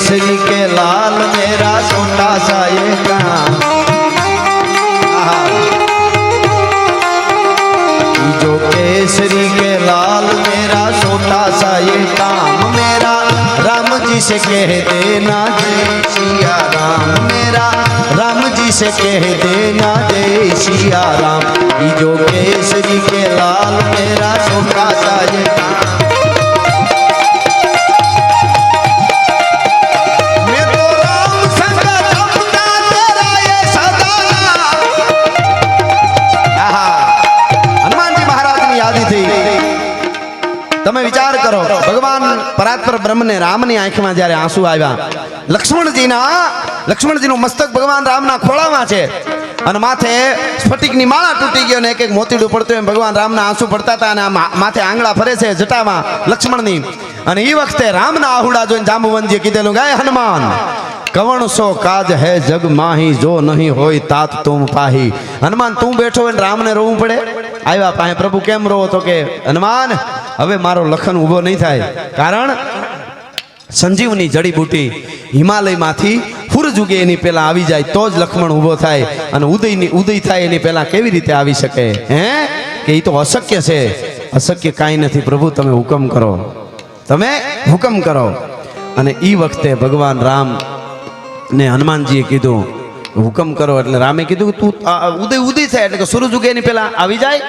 केसरी के लाल मेरा छोटा सा ये काम, जो केसरी के लाल मेरा छोटा सा ये काम, मेरा राम जी से कह देना जय सिया राम, मेरा राम जी से कह देना जय सिया राम, जो केसरी के लाल मेरा छोटा सा ये काम। તમે વિચાર કરો, ભગવાન પરાત્પર બ્રહ્મ ને રામ ની આંખમાં જ્યારે આંસુ આવ્યા, લક્ષ્મણજીનું મસ્તક ભગવાન રામના ખોળામાં છે અને માથે સ્ફટિકની માળા તૂટી ગઈ અને એક એક મોતીડું પડતું એમ ભગવાન રામના આંસુ પડતા હતા અને માથે આંગળા ફરે છે જટામાં લક્ષ્મણની. અને એ વખતે રામના આહુડા જોઈને જાંબુવનજીએ કીધેલું, ગાય હનુમાન કવણ સો કાજ હે જગ માહી, જો નહીં હોય તાત તુમ પાહી. હનુમાન તું બેઠો હોય રામને રોવું પડે? આવ્યા પાસે, પ્રભુ કેમ રોવો? તો કે હનુમાન હવે મારો લખન ઊભો નહીં થાય, કારણ સંજીવની જડીબુટી હિમાલયમાંથી સૂરજ ઉગે એની પહેલા આવી જાય તો જ લક્ષ્મણ ઊભો થાય, અને ઉદય થાય એની પહેલા કેવી રીતે આવી શકે? હે કે એ તો અશક્ય છે. અશક્ય કાંઈ નથી, પ્રભુ તમે હુકમ કરો, તમે હુકમ કરો. અને એ વખતે ભગવાન રામ ને હનુમાનજીએ કીધું હુકમ કરો, એટલે રામે કીધું કે તું ઉદય થાય એટલે કે સૂરજ ઉગે એની પહેલા આવી જાય.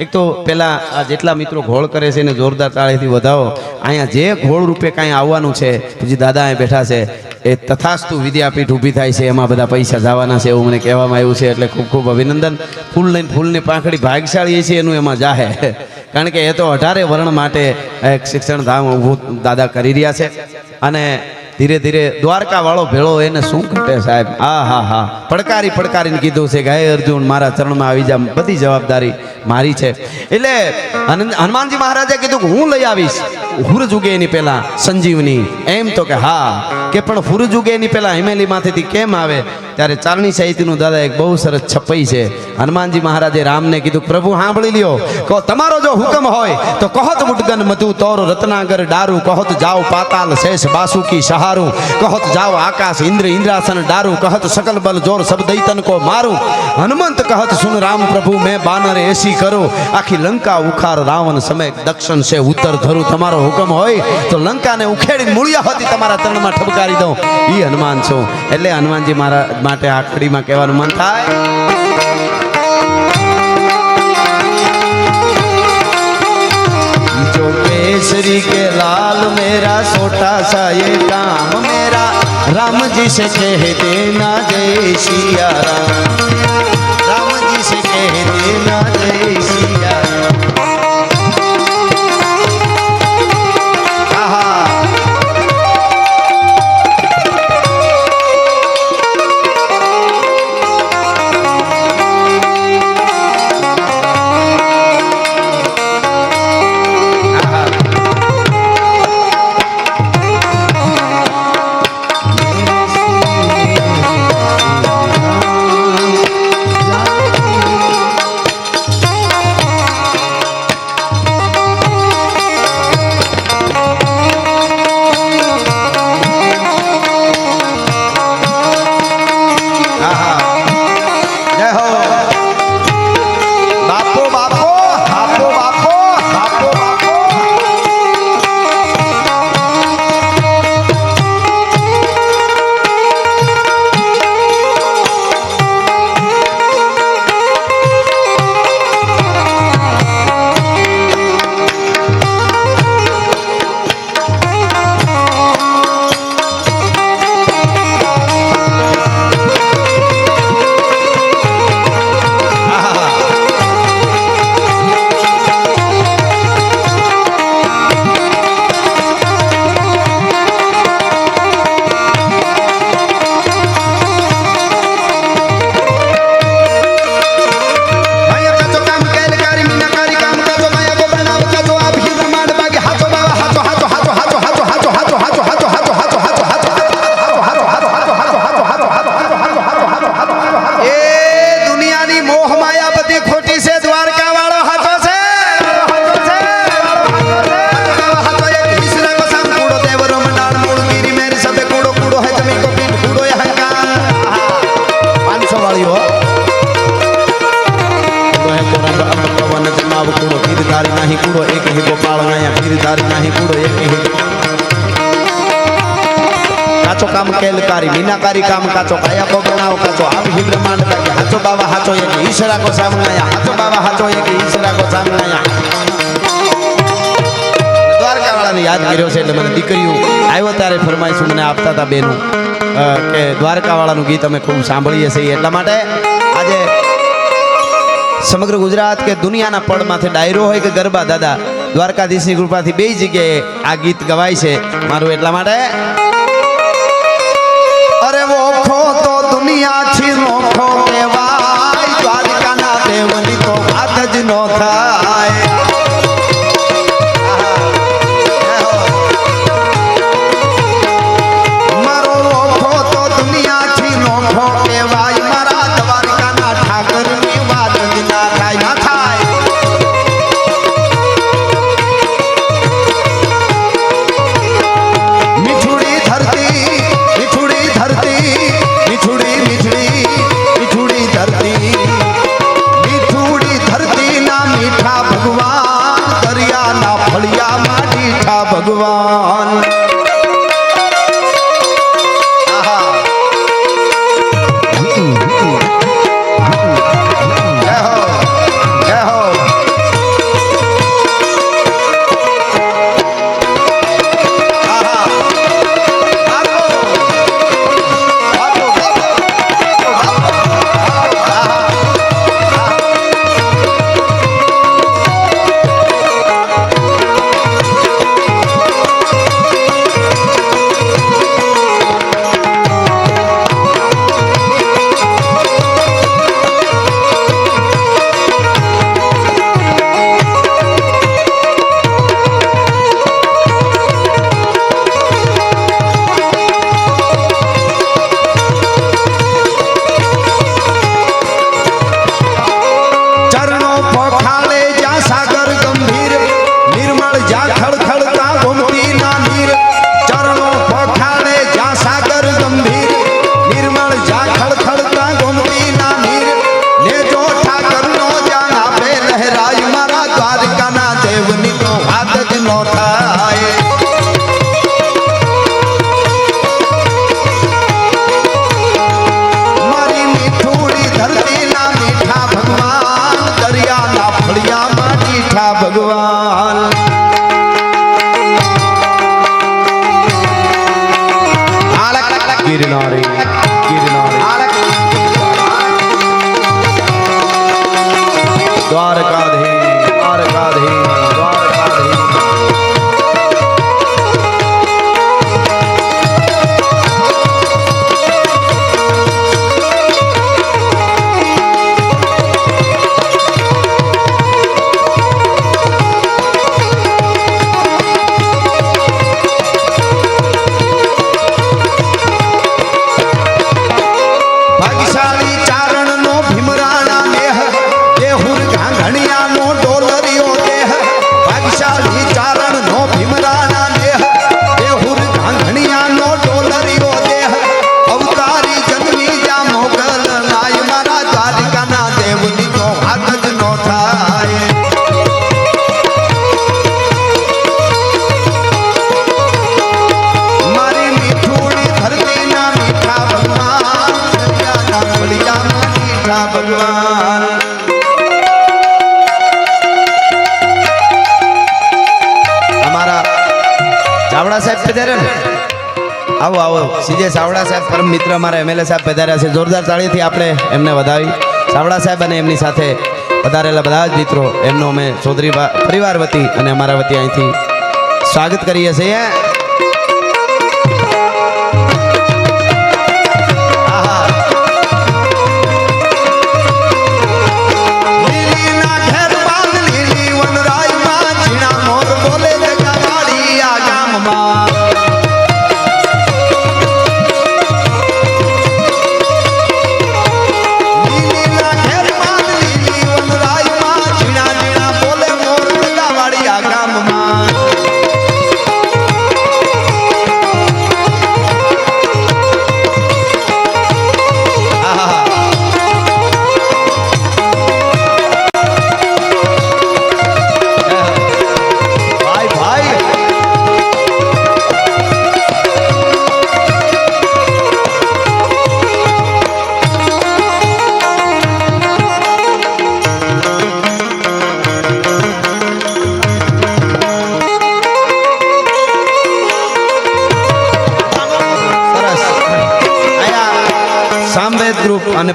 એક તો પેલા આ જેટલા મિત્રો ઘોળ કરે છે એને જોરદાર તાળીથી વધાવો. અહીંયા જે ઘોળ રૂપે કાંઈ આવવાનું છે, પછી દાદા અહીં બેઠા છે, એ તથાસ્તુ વિદ્યાપીઠ ઊભી થાય છે, એમાં બધા પૈસા જવાના છે એવું મને કહેવામાં આવ્યું છે. એટલે ખૂબ ખૂબ અભિનંદન. ફૂલ લઈને ફૂલની પાંખડી ભાગશાળી છે એનું એમાં જાહે, કારણ કે એ તો 18 વર્ણ માટે એક શિક્ષણ ધામ ઊભું દાદા કરી રહ્યા છે. અને ધીરે ધીરે દ્વારકા વાળો ભેળો એને શું ઘટે સાહેબ? હા પડકારીને કીધું છે કે હે અર્જુન મારા ચરણમાં આવી જા, બધી જવાબદારી મારી છે. એટલે હનુમાનજી મહારાજે કીધું કે હું લઈ આવીશ સૂરજ ઉગે એની પહેલા સંજીવની. એમ તો કે હા, કે પણ સૂરજ ઉગે એની પહેલા હિમેલી માંથી કેમ આવે? ત્યારે ચારણી સાહિત્યનું દાદા એક બહુ સરસ છપાઈ છે. હનુમાનજી મહારાજે રામને કીધું, પ્રભુ સાંભળી લ્યો, કહો તમારો જો હુકમ હોય તો કહત મુડગન મધુ તોર રત્નાગર ડારું, કહત જાઓ પાતાલ શેષ બાસુકી સહારું, કહત જાઓ આકાશ ઇન્દ્ર ઇન્દ્રાસન ડારું, કહત सकल बल जोर सब दैतन को मारूं, हनुमंत कहत सुन राम प्रभु मैं बानर ऐसी करूं, आखी लंका उखार रावण समय दक्षिण से उत्तर धरूं. તમારો હુકમ હોય તો લંકાને ઉખેડી મૂળિયા હતી તમારા ચરણમાં ઠપકારી દઉં. એ હનુમાન છું. એટલે હનુમાનજી મારા માટે આ કડીમાં કહેવાનું મન થાય. जो केसरी के लाल मेरा छोटा सा ये काम, मेरा राम जी से कह देना जय सिया राम, राम जी से कह देना जय सिया राम. काकारी काम काचो काया को बनाओ काचो आप ही ब्रह्मांड का के हाचो बाबा हाचो एक ईश्वरा को सामनाया हाचो बाबा हाचो एक ईश्वरा को सामनाया द्वारका वाला ने याद કર્યો છે એટલે મને દીકરીઓ આવ્યો ત્યારે ફરમાઈશ મને આપતા હતા બેનો કે દ્વારકા વાળાનું ગીત અમે ખૂબ સાંભળીએ છીએ એટલા માટે આજે સમગ્ર ગુજરાત કે દુનિયાના પડમાંથી ડાયરો હોય કે ગરબા દાદા દ્વારકાધીશની કૃપાથી બે જગ્યાએ આ ગીત ગવાય છે મારું એટલા માટે અરે વોખો તો દુનિયા છી નોખો કહેવાય દ્વારકાના દેવની તો વાત જ નો થાય મારો વોખો તો દુનિયા છી નોખો કહેવાય મારા દ્વારકાના ઠાકરની વાત જ ના થાય ના થાય मिठुड़ी धरती मिठुड़ी धरती मिठुड़ी मिठड़ी मिठुड़ी धरती मिठुड़ी धरती ना मीठा भगवान दरिया ना फलिया मा मीठा भगवान भगवान गिरनारी द्वारकाधीश द्वारकाधीश द्वारकाधीश भगवान हमारा चावड़ा साहब पधारे आओ आओ सीजे चावड़ा साहब परम मित्र हमारा एमएलए साहब पधार्या છે જોરદાર તાળીથી આપણે એમને વધાવી ચાવડા સાહેબ અને એમની સાથે પધારેલા બધા જ મિત્રો એમનો અમે ચૌધરી પરિવાર વતી અને અમારા વતી અહીંથી સ્વાગત કરીએ છીએ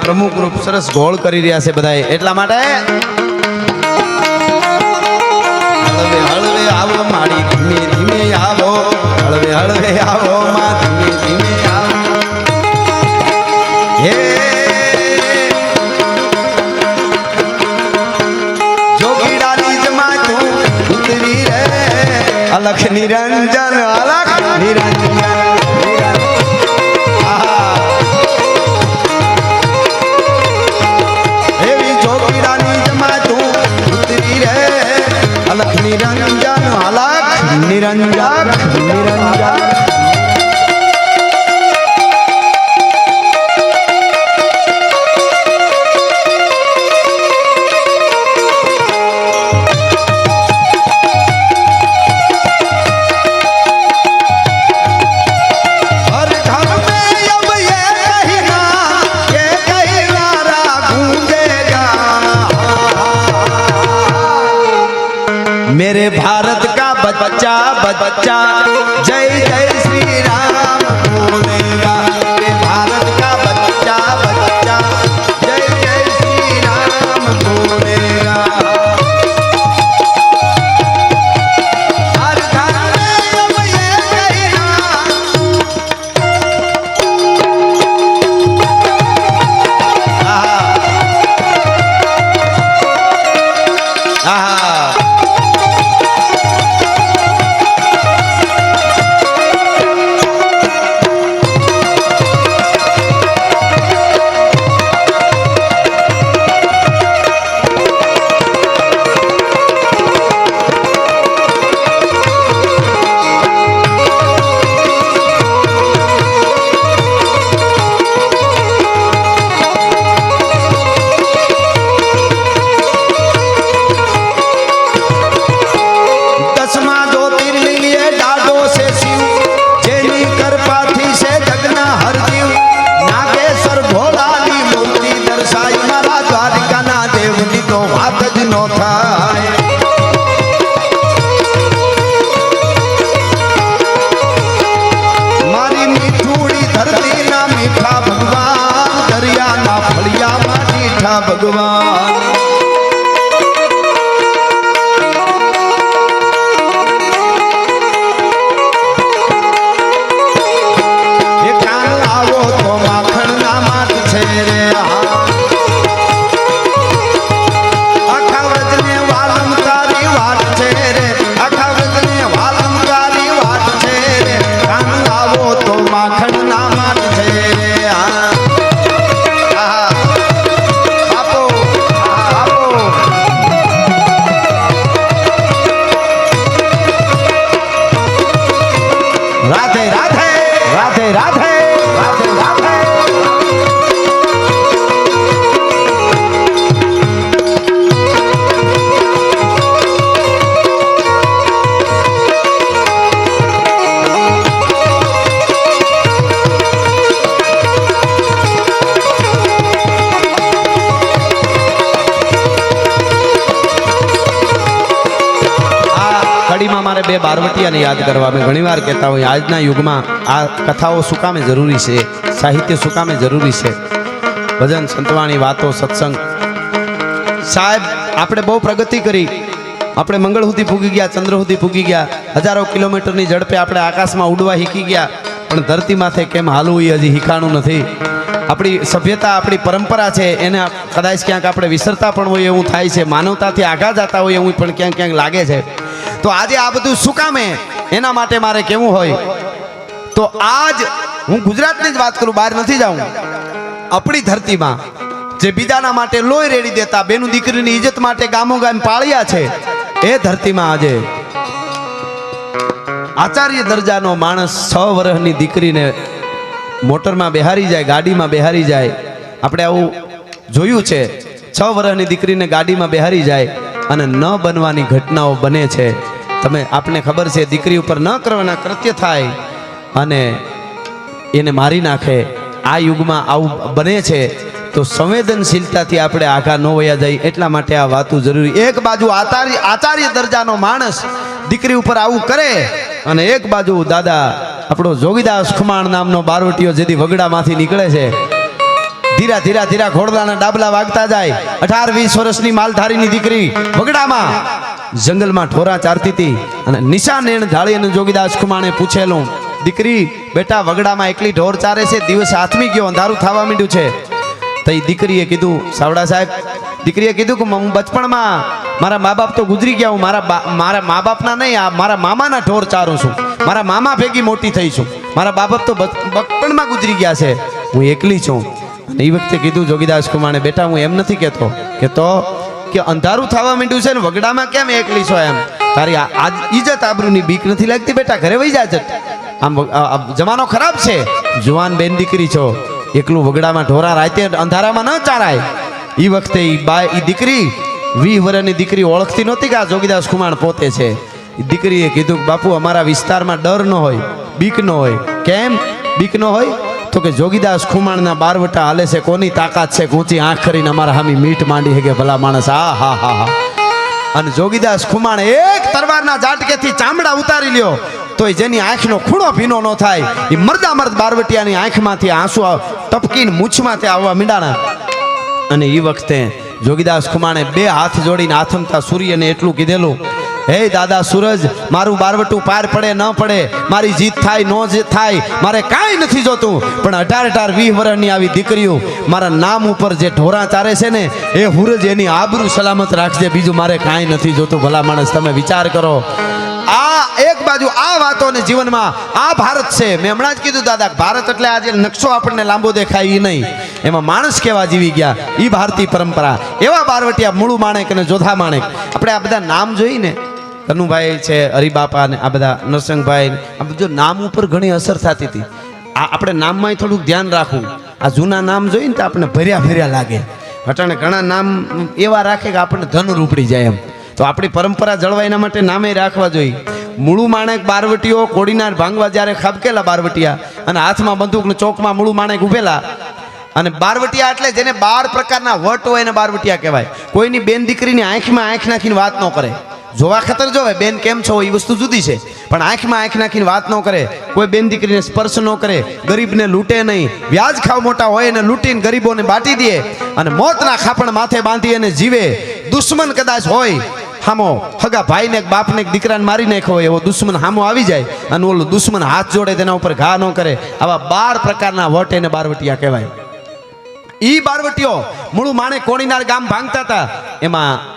પ્રમુખ રૂપ સરસ ગોળ કરી રહ્યા છે બધાએ, એટલા માટે હળવે હળવે આવો માડી, ધીમે ધીમે આવો, હળવે હળવે આવો માં, ધીમે ધીમે આવો. હે જોગીડાની જમાય તું ઉતરી રે, અલખ નિરંજન, અલખ નિરંજન. અલખ નિરંજન, અલખ નિરંજન, નિરંજન. मेरे भारत का बच्चा बच्चा जय जय श्री राम बोलेगा. मेरे भारत का बच्चा बच्चा जय जय श्री राम बोलेगा. हर घर में अब ये कहना, ભગવાન. એ કાન આવો તો માખણ ના માટ છે રે, આખા વ્રજને વાલમ તારી વાટ છે રે, આખા વ્રજને વાલમ તારી વાટ છે રે, કાન આવો તો માખણ ના માટ છે રે. રાધે રાધે રાધે રાધે રાધે રાધે. કડીમાં મારે બે બારવટિયાને યાદ કરવા મેં ઘણીવાર કહેતા હોય, આજના યુગમાં આ કથાઓ શું કામે જરૂરી છે, સાહિત્ય શું કામે જરૂરી છે, ભજન સંતવાણી વાતો સત્સંગ. સાહેબ આપણે બહુ પ્રગતિ કરી, આપણે મંગળ સુધી પૂગી ગયા, ચંદ્ર સુધી પૂગી ગયા, હજારો કિલોમીટરની ઝડપે આપણે આકાશમાં ઉડવા શીખી ગયા, પણ ધરતી માથે કેમ હાલવું એ હજી શીખાણું નથી. આપણી સભ્યતા, આપણી પરંપરા છે, એને કદાચ ક્યાંક આપણે વિસરતા પણ હોય એવું થાય છે, માનવતાથી આઘા જતા હોય એવું પણ ક્યાંક ક્યાંક લાગે છે. તો આજે આ બધું શું કામે, એના માટે મારે કેવું હોય તો આજ હું ગુજરાતની જ વાત કરું, બહાર નથી જાઉં. આપણી ધરતીમાં જે બીજાના માટે લોહી રેડી દેતા, બેનું દીકરીની ઇજ્જત માટે ગામો ગામ પાળ્યા છે, એ ધરતીમાં આજે આચાર્ય દરજાનો માણસ 6 વર્ષની દીકરીને મોટરમાં બેહારી જાય, ગાડીમાં બેહારી જાય. આપણે આવું જોયું છે, 6 વર્ષની દીકરીને ગાડીમાં બેહારી જાય અને ન બનવાની ઘટનાઓ બને છે. તમે આપને ખબર છે, દીકરી ઉપર ન કરવાના કૃત્ય થાય અને એને મારી નાખે. આ યુગમાં આવું બને છે, તો સંવેદનશીલતાથી આપણે આઘા ન વયા જાય, એટલા માટે આ વાતું જરૂરી. એક બાજુ આચાર્ય દરજાનો માણસ દીકરી ઉપર આવું કરે, અને એક બાજુ દાદા આપણો જોગીદાસ ખુમાણ નામનો બારવટીયો જેથી વગડામાંથી નીકળે છે, ધીરા ધીરા ધીરા ઘોડલાના ડાબલા વાગતા જાય. 18-20 વર્ષની માલધારીની દીકરી વગડામાં જંગલમાં ઠોરા ચારતી હતી અને નિશાનેણ ઢાળી અને જોગીદાસ ખુમાણે પૂછેલું, દીકરી બેટા વગડામાં એકલી ઢોર ચારે છે, દિવસ હાથમી ગયો, અંધારું થવા માંડ્યું છે. તો એ દીકરીએ કીધું, સાવડા સાહેબ, દીકરીએ કીધું કે હું બચપણમાં મારા મા બાપ તો ગુજરી ગયા, હું મારા મા બાપના નહીં, આ મારા મામાના ઢોર ચારું છું, મારા મામા ભેગી મોટી થઈ છું, મારા મા બાપ તો બચપણમાં ગુજરી ગયા છે, હું એકલી છું. અને એ વખતે કીધું જોગીદાસ ખુમાણે, બેટા હું એમ નથી કહેતો કે અંધારું થવા માંડ્યું છે ને વગડામાં કેમ એકલી છો, એમ તારી ઇજ્જત આબરૂની બીક નથી લાગતી, બેટા ઘરે વહી જા. આમ જમાનો ખરાબ છે, જુવાન બેન દીકરી છો, એકલું વગડામાં ઢોરા રાતે અંધારામાં ન ચારાય. એ વખતે એ દીકરી 20 વર્ષની દીકરી ઓળખતી નહોતી કે આ જોગીદાસ ખુમાણ પોતે છે. એ દીકરીએ કીધું, બાપુ અમારા વિસ્તારમાં ડર ન હોય, બીક ન હોય. કેમ બીક ન હોય? તો કે જોગીદાસ ખુમાણના બારવટા હાલે છે, કોની તાકાત છે, ઊંચી આંખ કરીને અમારા હામી મીઠ માંડી હે કે ભલા માણસ. હા. અને જોગીદાસ ખુમાણ એક તરવારના ઝાટકેથી ચામડા ઉતારી લ્યો તો જેની આંખનો ખૂણો ભીનો ન થાય, એ મરદા બારવટિયાની આંખમાંથી આંસુ ટપકીને મૂછમાંથી આવવા મીંડાણા. અને એ વખતે જોગીદાસ ખુમાણે 2 હાથ જોડીને આથમતા સૂર્યને એટલું કીધેલું, હે દાદા સૂરજ, મારું બારવટું પાર પડે ન પડે, મારી જીત થાય ન થાય, મારે કાંઈ નથી જોતું, પણ 18-20 વર્ષની આવી દીકરીઓ મારા નામ ઉપર જે ઢોરા ચારે છે ને, એ હુરજ એની આબરૂ સલામત રાખજે, બીજું મારે કાંઈ નથી જોતું. ભલા માણસ, તમે વિચાર કરો. આ એક બાજુ આ વાતોને જીવનમાં આ ભારત છે. મેં હમણાં જ કીધું દાદા, ભારત એટલે આજે નકશો આપણને લાંબો દેખાય એ નહીં, એમાં માણસ કેવા જીવી ગયા, એ ભારતીય પરંપરા. એવા બારવટિયા મૂળું માણેક અને જોધા માણેક, આપણે આ બધા નામ જોઈને, કનુભાઈ છે, હરિબાપા ને આ બધા નરસિંહભાઈ, આ બધું નામ ઉપર ઘણી અસર થતી હતી. આ આપણે નામમાં થોડુંક ધ્યાન રાખવું. આ જૂના નામ જોઈને તો આપણને ભર્યા લાગે. અટાણે ઘણા નામ એવા રાખે કે આપણને ધન રૂપડી જાય એમ. તો આપણી પરંપરા જળવાય એના માટે નામે રાખવા જોઈએ. મૂળું માણેક બારવટીઓ કોડીનાર ભાંગવા જ્યારે ખાબકેલા બારવટિયા અને હાથમાં બંદૂક ને ચોકમાં મૂળું માણેક ઉભેલા. અને બારવટિયા એટલે જેને 12 પ્રકારના વટ હોય એને બારવટિયા કહેવાય. કોઈની બેન દીકરીની આંખમાં આંખ નાખીને વાત ન કરે. જોવા ખતર જોવે બેન કેમ છો એ વસ્તુ જુદી છે, પણ આંખમાં આંખ નાખીને વાત ન કરે. કોઈ બેન દીકરીને સ્પર્શ ન કરે, ગરીબને લૂંટે નહીં, વ્યાજ ખાવ મોટા હોય એને લૂંટીને ગરીબોને બાટી દે અને મોતના ખાપણ માથે બાંધી અને જીવે. દુશ્મન કદાચ હોય હામો, હગા ભાઈને બાપને દીકરાને મારી નાખ્યો હોય એવો દુશ્મન હામો આવી જાય અને ઓલું દુશ્મન હાથ જોડે તેના ઉપર ઘા ન કરે. આવા 12 પ્રકારના વટ એને બારવટિયા કહેવાય. ઈ બારવટીઓ મૂળું માણેક કોણીનાર ગામ ભાંગતા હતા. એમાં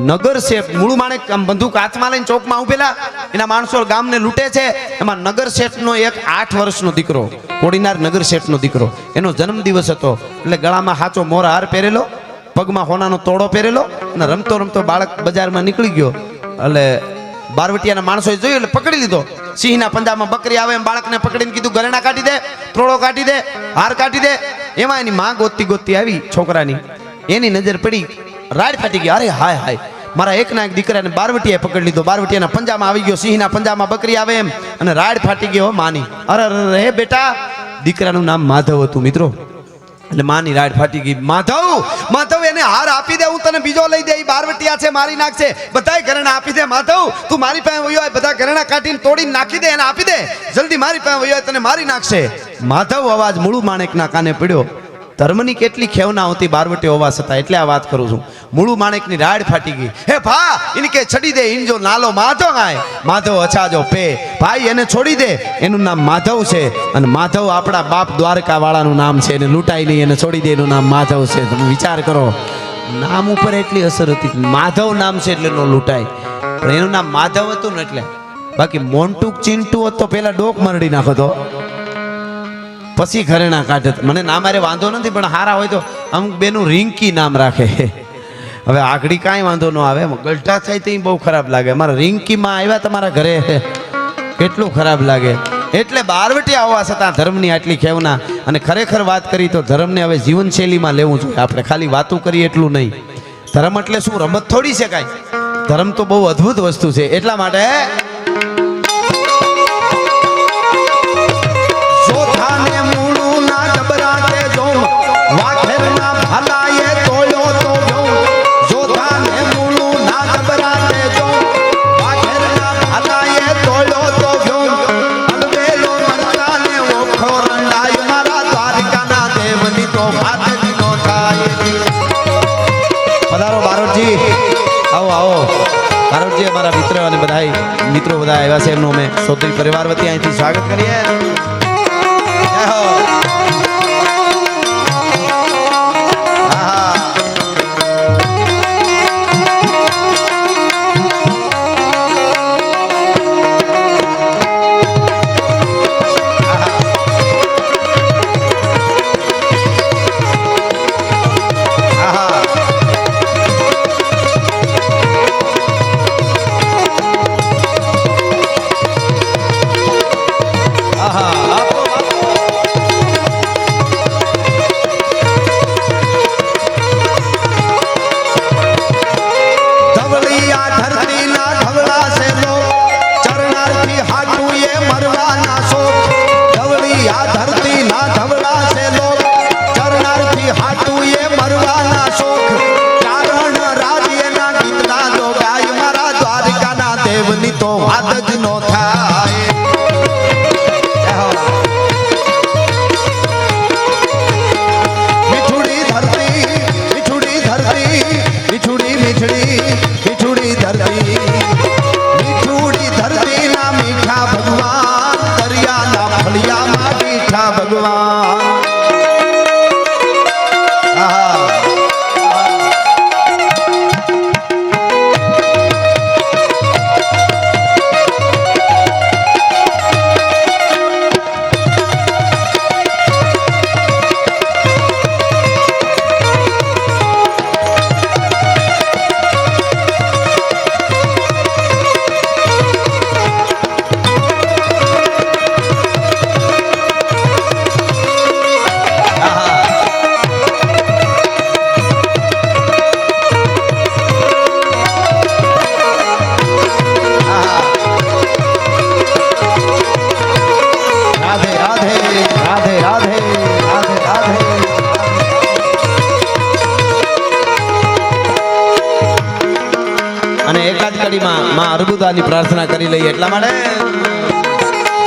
નગર શેઠ મૂળું માણેક આમ બંદૂક હાથમાં લઈને ચોકમાં ઉભેલા, એના માણસો ગામને લૂંટે છે. એમાં નગર શેઠનો એક 8 વર્ષનો દીકરો, કોડીનાર નગર શેઠનો દીકરો, એનો જન્મદિવસ હતો. એટલે ગળામાં હાચો મોર હાર પહેરેલો, પગમાં હોનાનો તોડો પહેરેલો અને રમતો રમતો બાળક બજારમાં નીકળી ગયો. એટલે બારવટિયાના માણસોએ જોયું એટલે પકડી લીધો. સિંહના પંજામાં બકરી આવે એમ બાળકને પકડીને કીધું, ગરેણા કાઢી દે, તોડો કાઢી દે, હાર કાઢી દે. એમાં એની માં ગોતતી આવી છોકરાની, એની નજર પડી, રાડ ફાટી ગઈ. અરે હાય હાય, મારા એકના એક દીકરાને બારવટિયાએ પકડી લીધો. બારવટિયાના પંજામાં આવી ગયો, સિંહના પંજામાં બકરી આવે એમ, અને રાડ ફાટી ગયો માની. અરે હે બેટા, દીકરાનું નામ માધવ હતું મિત્રો. એટલે માની રાડ ફાટી ગઈ. માધવ એને હાર આપી દે, હું તને બીજો લઈ દે, બારવટિયા છે મારી નાખશે, બધાય ઘરેણા આપી દે. માધવ તું મારી પાસે વયો આય, બધા ઘરેણા કાઢીને તોડીને નાખી દે, એને આપી દે, જલ્દી મારી પાસે વયો આય, તને મારી નાખશે. માધવ અવાજ મૂળું માણેકના કાને પડ્યો. ધર્મની કેટલી ખેવના હોતી બારવટી હોવા છતાં, એટલે આ વાત કરું છું. મૂળું માણેકની રાડ ફાટી ગઈ. હે ભા, એને કે છડી દે, ઇનજો નાલો માધવ આય, માધવ અછાજો પે. ભાઈ એને છોડી દે, એનું નામ માધવ છે. અને માધવ આપણા બાપ દ્વારકા વાળાનું નામ છે. એને લૂંટાઈ નહીં, એને છોડી દે, એનું નામ માધવ છે. તમે વિચાર કરો, નામ ઉપર એટલી અસર હતી. માધવ નામ છે એટલે ન લૂંટાય, પણ એનું નામ માધવ હતું ને એટલે. બાકી મોન્ટુક ચિંટુ હોત તો પેલા ડોક મરડી નાખતો, પછી ઘરેણા કાઢે. મને ના મારે વાંધો નથી, પણ હારા હોય તો અમુક બેનું રિંકી નામ રાખે. હવે આગળી કાંઈ વાંધો ન આવે, ગલઢા થાય તો બહુ ખરાબ લાગે. અમારા રિંકીમાં આવ્યા તમારા ઘરે, કેટલું ખરાબ લાગે. એટલે બારવટિયા હોવા છતાં ધર્મની આટલી ખેવના. અને ખરેખર વાત કરી તો ધર્મને હવે જીવનશૈલીમાં લેવું જોઈએ. આપણે ખાલી વાતો કરીએ એટલું નહીં. ધર્મ એટલે શું, રમત થોડી છે કાંઈ. ધર્મ તો બહુ અદ્ભુત વસ્તુ છે. એટલા માટે તો કારણજી અમારા મિત્ર અને બધા મિત્રો બધા આવ્યા છે એમનું અમે સૌત્રી પરિવાર વતી અહીંથી સ્વાગત કરીએ. જય હો. આહા. માં અર્બુદાની પ્રાર્થના કરી લઈએ એટલા માટે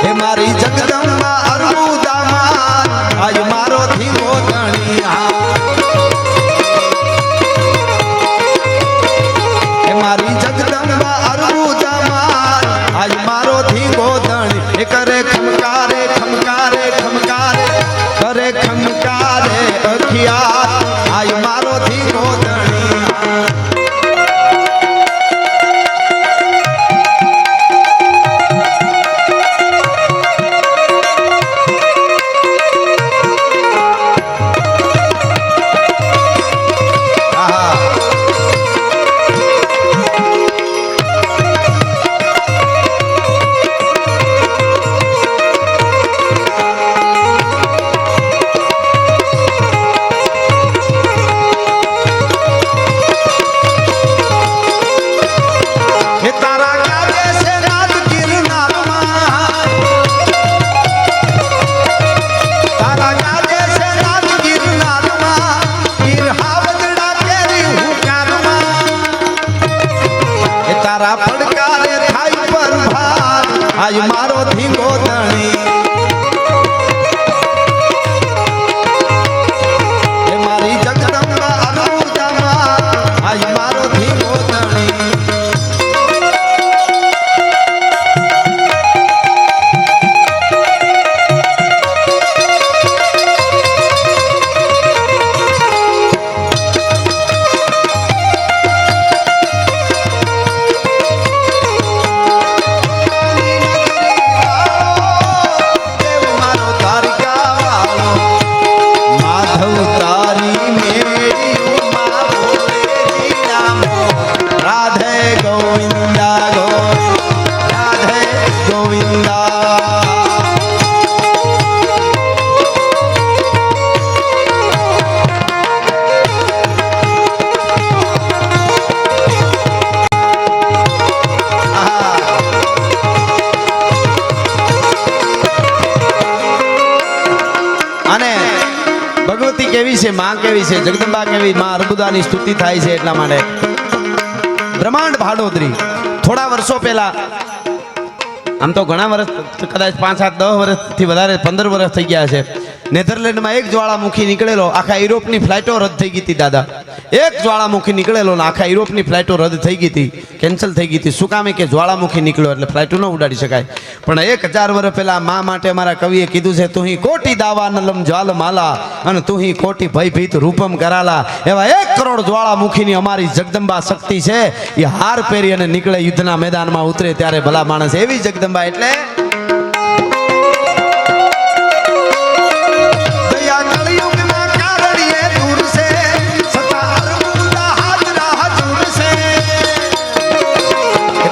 હે મારી જગદંબા અર્બુદામાં આજ મારો ધીમો ધણિયા હે મારી જગદંબા અર્બુદામાં આજ મારો ધીમો ધણી એ કરે ખમકારે ખમકારે ખમકારે કરે ખમકારે અખિયા આજ મારો ધીમો ધણિયા પડકારે થાય પર ભાર આજ મારો ધીંગો ધણી હે મારી જગદંબા અર્બુદામાં આજ મારો ધીંગો ધણી કેવી છે માં કેવી છે જગદંબા કેવી માં અર્બુદાની સ્તુતિ થાય છે એટલા માટે બ્રહ્માંડ ભાડોદરી થોડા વર્ષો પહેલા આમ તો ઘણા વર્ષ કદાચ 5, 7, 10 વર્ષથી વધારે 15 વર્ષ થઈ ગયા છે નેધરલેન્ડમાં એક જ્વાળામુખી નીકળેલો, આખા યુરોપની ફ્લાઇટો રદ થઈ ગઈ હતી દાદા. એક જ્વાળામુખી નીકળેલો ને આખા યુરોપની ફ્લાઇટો રદ થઈ ગઈ હતી, કેન્સલ થઈ ગઈ હતી. શું કામે કે જ્વાળામુખી નીકળ્યો એટલે ફ્લાઇટો ન ઉડાડી શકાય. પણ 1000 વર્ષ પહેલા મા માટે અમારા કવિએ કીધું છે, તુહી કોટી દાવાનલમ જ્વાલ માલા અને તુહી કોટી ભયભીત રૂપમ કરાલા. એવા 1 કરોડ જ્વાળામુખીની અમારી જગદંબા શક્તિ છે. એ હાર પહેરી અને નીકળે, યુદ્ધના મેદાનમાં ઉતરે ત્યારે ભલા માણસ. એવી જગદંબા એટલે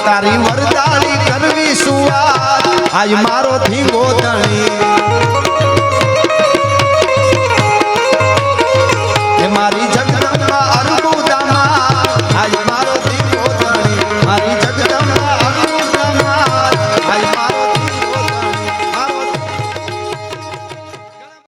તારી વરદાળી કરવી સુવાત આજ મારો ધીંગો ધણી.